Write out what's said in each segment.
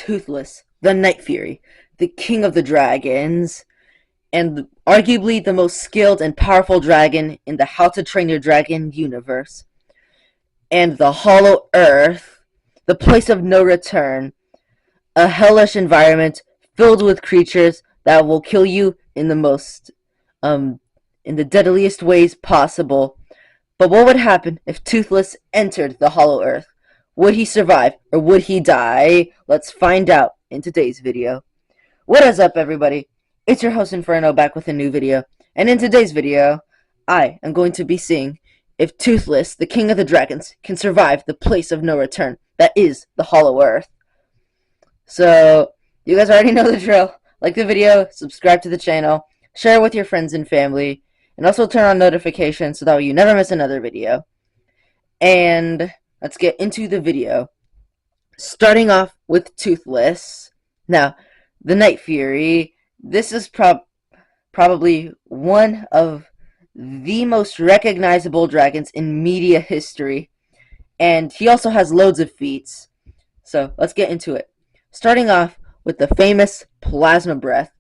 Toothless, the Night Fury, the king of the dragons, and arguably the most skilled and powerful dragon in the How to Train Your Dragon universe. And the Hollow Earth, the place of no return, a hellish environment filled with creatures that will kill you um in the deadliest ways possible. But what would happen if Toothless entered the Hollow Earth? Would he survive or would he die? Let's find out in today's video. What is up, everybody? It's your host Inferno back with a new video. And in today's video, I am going to be seeing if Toothless, the king of the dragons, can survive the place of no return that is the Hollow Earth. So, you guys already know the drill. Like the video, subscribe to the channel, share with your friends and family, and also turn on notifications so that way you never miss another video. And let's get into the video. Starting off with Toothless. Now, the Night Fury. This is probably one of the most recognizable dragons in media history. And he also has loads of feats. So, let's get into it. Starting off with the famous Plasma Breath.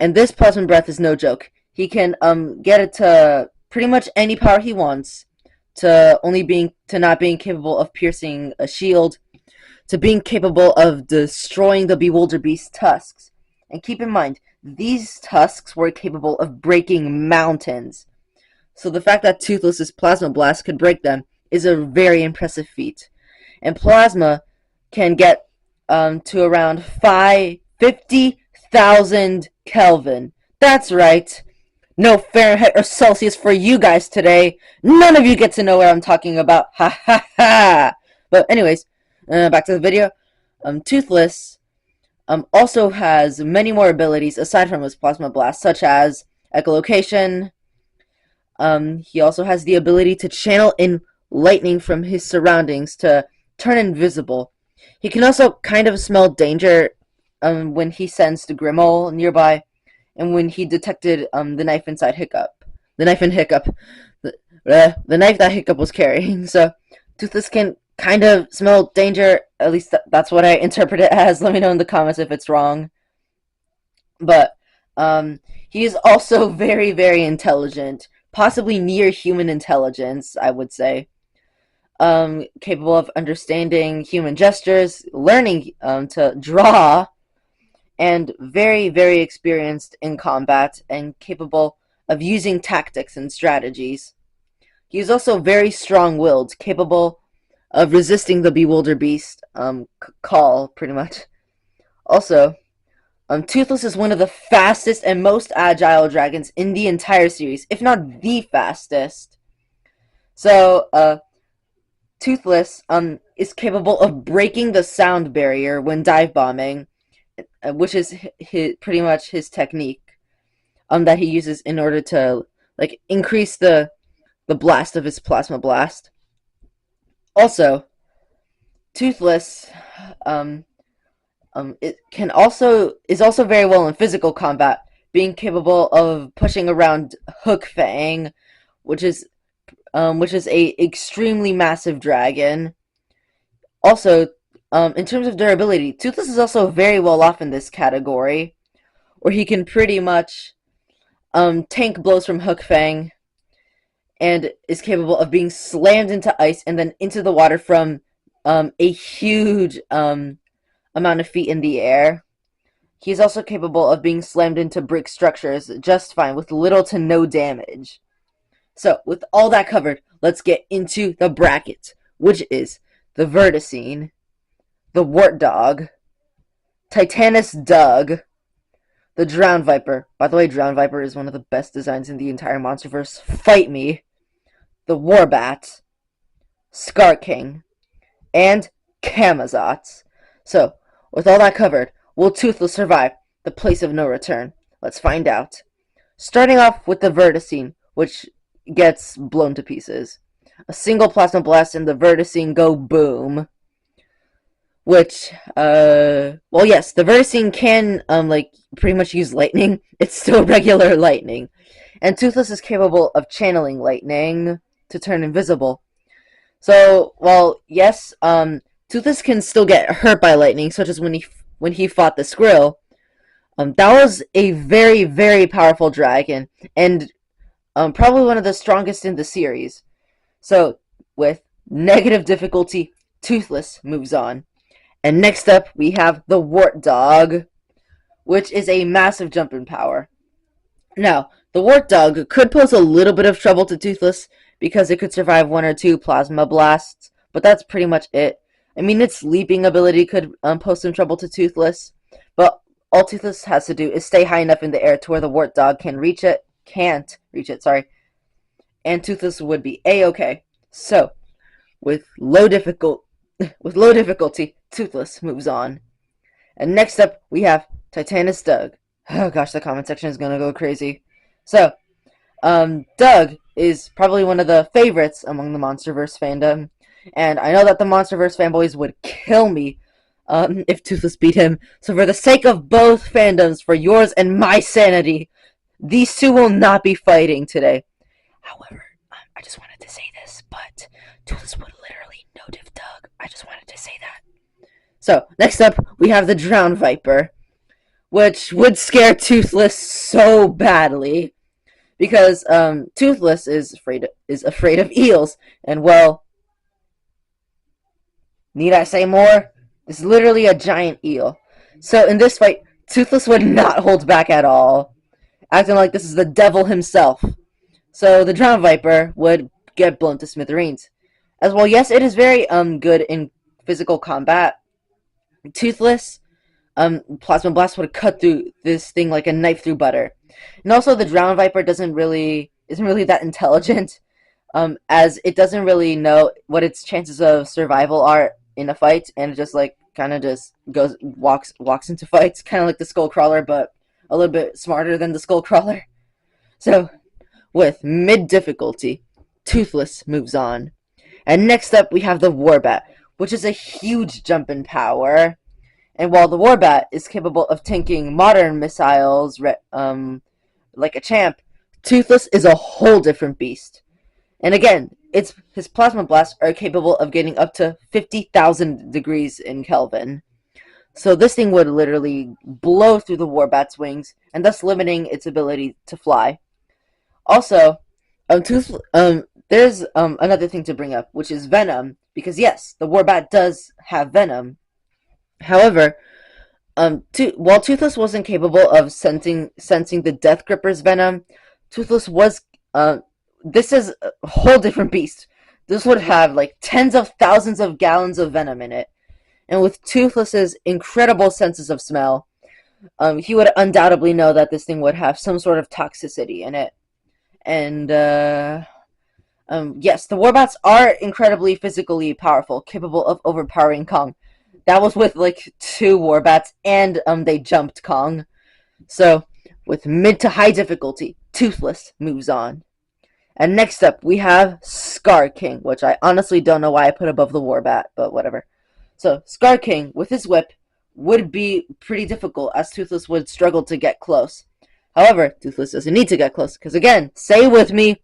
And this Plasma Breath is no joke. He can get it to pretty much any power he wants, to not being capable of piercing a shield, to being capable of destroying the Bewilder Beast's tusks. And keep in mind, these tusks were capable of breaking mountains. So the fact that Toothless's Plasma Blast could break them is a very impressive feat. And Plasma can get to around 50,000 Kelvin. That's right. No Fahrenheit or Celsius for you guys today. None of you get to know what I'm talking about. Ha ha ha. But anyways, back to the video. Toothless also has many more abilities aside from his Plasma Blast, such as echolocation. He also has the ability to channel in lightning from his surroundings to turn invisible. He can also kind of smell danger when he sensed Grimmel nearby, and when he detected the knife inside Hiccup. The knife in Hiccup. The knife that Hiccup was carrying. So, Toothless can kind of smell danger. At least that's what I interpret it as. Let me know in the comments if it's wrong. But he is also very, very intelligent. Possibly near human intelligence, I would say. Capable of understanding human gestures, learning to draw, and very, very experienced in combat and capable of using tactics and strategies. He is also very strong-willed, capable of resisting the Bewilder Beast call, pretty much. Also, Toothless is one of the fastest and most agile dragons in the entire series, if not the fastest. So, Toothless is capable of breaking the sound barrier when dive bombing, which is pretty much his technique that he uses in order to increase the blast of his Plasma Blast. Also, Toothless is also very well in physical combat, being capable of pushing around Hook Fang, which is a extremely massive dragon. Also, in terms of durability, Toothless is also very well off in this category, where he can pretty much tank blows from Hook Fang, and is capable of being slammed into ice and then into the water from a huge amount of feet in the air. He is also capable of being slammed into brick structures just fine with little to no damage. So, with all that covered, let's get into the bracket, which is the Verticine, the Wart Dog, Titanus Doug, the Drowned Viper. By the way, Drowned Viper is one of the best designs in the entire Monsterverse. Fight me. The Warbat, Scar King, and Camazotz. So, with all that covered, will Toothless survive the place of no return? Let's find out. Starting off with the Verticine, which gets blown to pieces. A single Plasma Blast and the Verticine go boom. Which, well, yes, the Verticine can, pretty much use lightning. It's still regular lightning. And Toothless is capable of channeling lightning to turn invisible. So, well, yes, Toothless can still get hurt by lightning, such as when he when he fought the Skrill. That was a very, very powerful dragon, and probably one of the strongest in the series. So, with negative difficulty, Toothless moves on. And next up, we have the Wart Dog, which is a massive jump in power. Now, the Wart Dog could pose a little bit of trouble to Toothless because it could survive one or two Plasma Blasts, but that's pretty much it. I mean, its leaping ability could pose some trouble to Toothless, but all Toothless has to do is stay high enough in the air to where the Wart Dog can't reach it, and Toothless would be a-okay. So, with low difficulty, Toothless moves on. And next up, we have Titanus Doug. Oh gosh, the comment section is gonna go crazy. So, Doug is probably one of the favorites among the MonsterVerse fandom, and I know that the MonsterVerse fanboys would kill me if Toothless beat him. So for the sake of both fandoms, for yours and my sanity, these two will not be fighting today. However, I just wanted to say this, but Toothless would literally no-diff Doug. I just wanted to say that. So, next up, we have the Drowned Viper, which would scare Toothless so badly, because Toothless is afraid of eels, and well, need I say more? It's literally a giant eel. So in this fight, Toothless would not hold back at all, acting like this is the devil himself. So the Drowned Viper would get blown to smithereens. As well, yes, it is very good in physical combat. Toothless, Plasma Blast would cut through this thing like a knife through butter. And also, the Drowned Viper isn't really that intelligent, as it doesn't really know what its chances of survival are in a fight, and it just like kind of just walks into fights, kind of like the Skullcrawler, but a little bit smarter than the Skullcrawler. So, with mid difficulty, Toothless moves on. And next up, we have the Warbat, which is a huge jump in power. And while the Warbat is capable of tanking modern missiles like a champ, Toothless is a whole different beast. And again, his Plasma Blasts are capable of getting up to 50,000 degrees in Kelvin. So this thing would literally blow through the Warbat's wings, and thus limiting its ability to fly. Also, there's another thing to bring up, which is Venom, because yes, the Warbat does have Venom. However, while Toothless wasn't capable of sensing the Death Gripper's venom, Toothless was. This is a whole different beast. This would have like tens of thousands of gallons of venom in it, and with Toothless's incredible senses of smell, he would undoubtedly know that this thing would have some sort of toxicity in it. And yes, the Warbats are incredibly physically powerful, capable of overpowering Kong. That was with like 2 Warbats, and they jumped Kong. So, with mid to high difficulty, Toothless moves on. And next up, we have Scar King, which I honestly don't know why I put above the Warbat, but whatever. So, Scar King, with his whip, would be pretty difficult, as Toothless would struggle to get close. However, Toothless doesn't need to get close, because again, say with me,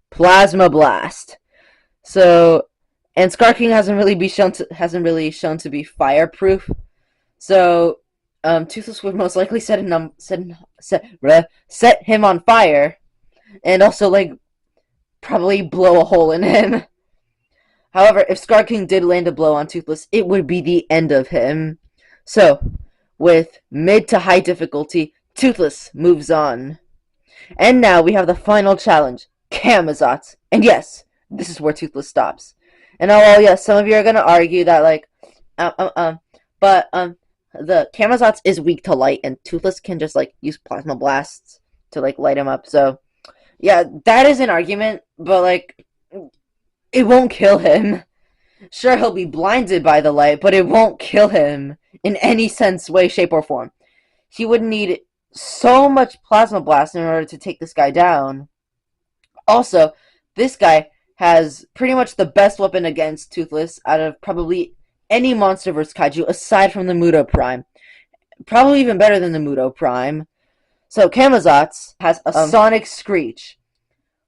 Plasma Blast. So, and Scar King hasn't really shown to be fireproof. So, Toothless would most likely set him on fire, and also like probably blow a hole in him. However, if Scar King did land a blow on Toothless, it would be the end of him. So, with mid to high difficulty, Toothless moves on. And now we have the final challenge, Camazotz. And yes, this is where Toothless stops. And while yes, some of you are gonna argue that like, but the Camazotz is weak to light, and Toothless can just like use Plasma Blasts to like light him up. So, yeah, that is an argument, but like, it won't kill him. Sure, he'll be blinded by the light, but it won't kill him in any sense, way, shape, or form. He would need so much Plasma Blast in order to take this guy down. Also, this guy has pretty much the best weapon against Toothless out of probably any MonsterVerse kaiju aside from the Muto Prime. Probably even better than the Muto Prime. So, Camazotz has a Sonic Screech,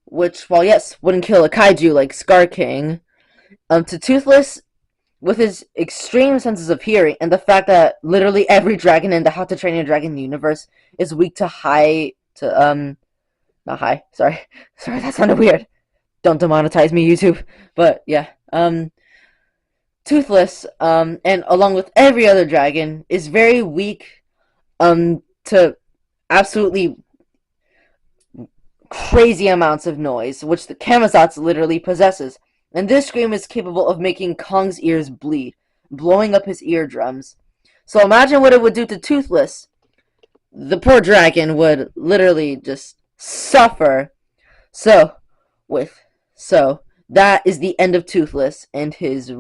which, while yes, wouldn't kill a kaiju like Scar King, to Toothless, with his extreme senses of hearing and the fact that literally every dragon in the How to Train Your Dragon universe is weak to not high, sorry. Sorry, that sounded weird. Don't demonetize me, YouTube. But yeah, Toothless, and along with every other dragon, is very weak, to absolutely crazy amounts of noise, which the Camazotz literally possesses. And this scream is capable of making Kong's ears bleed, blowing up his eardrums. So imagine what it would do to Toothless. The poor dragon would literally just suffer. So, with so that is the end of Toothless and his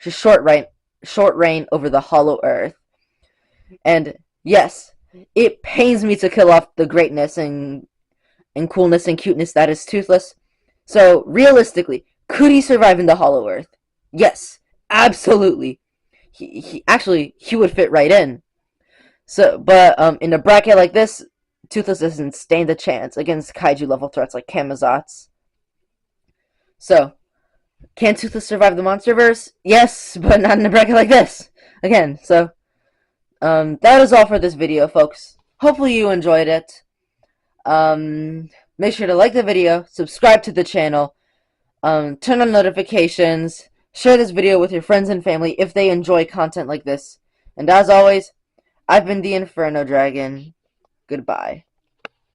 short reign over the Hollow Earth. And yes, it pains me to kill off the greatness and coolness and cuteness that is Toothless. So realistically, could he survive in the Hollow Earth? Yes, absolutely. He would fit right in. So, but in a bracket like this, Toothless doesn't stand a chance against kaiju level threats like Camazotz. So, can Toothless survive the MonsterVerse? Yes, but not in a bracket like this. Again, so that is all for this video, folks. Hopefully you enjoyed it. Make sure to like the video, subscribe to the channel, turn on notifications, share this video with your friends and family if they enjoy content like this. And as always, I've been the Inferno Dragon. Goodbye.